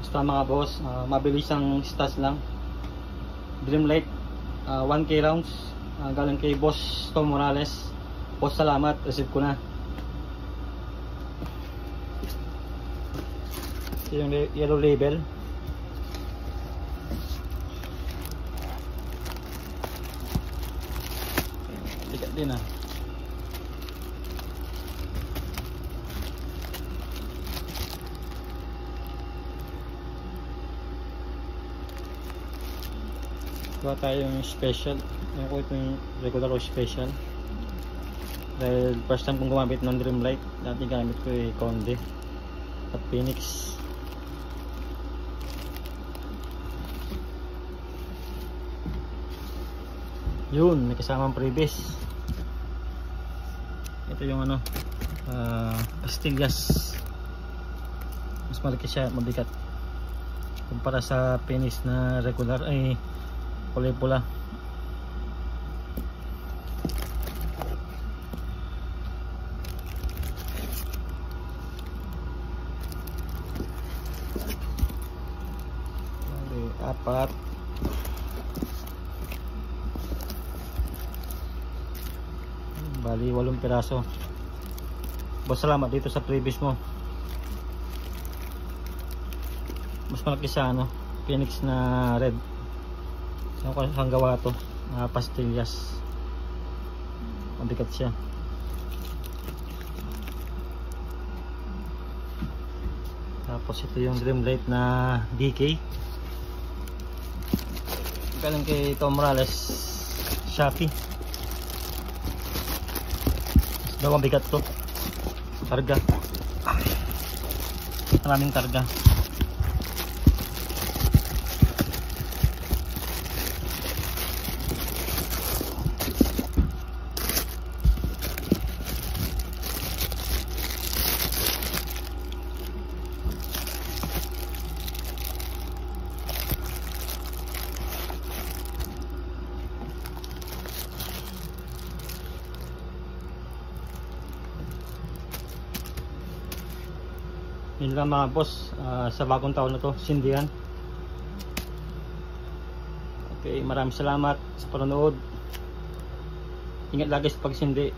Basta mga boss, mabilis ang stats lang. Dreamlight 1K rounds galing kay Boss Tom Morales. Boss, salamat, receive ko na. Ito yung yellow label. Bigat din ah. Gawa tayo yung special. Yung ko ito yung regular o special. Dahil first time kong gumamit ng Dreamlight. Dati gamit ko yung Conde at Phoenix. Yun, may kasamang previous. Ito yung ano, Pastillas. Mas malaki siya, mabigat kumpara sa Phoenix na regular ay kulay pula. Apat. Bali 8 piraso. Boss, salamat dito sa previous mo. Mas malaki sa ano, Phoenix na red. Saan gawa to? Pastillas. Mabigat siya. Tapos ito yung Dreamlight na DK. Galing kay Tom Morales, Shopee. Dalawang bigat to. Karga. Maraming karga. Yun lang mga boss, sa bagong taon na to, sindihan. Okay, maraming salamat sa panonood. Ingat lagi sa pagsindi.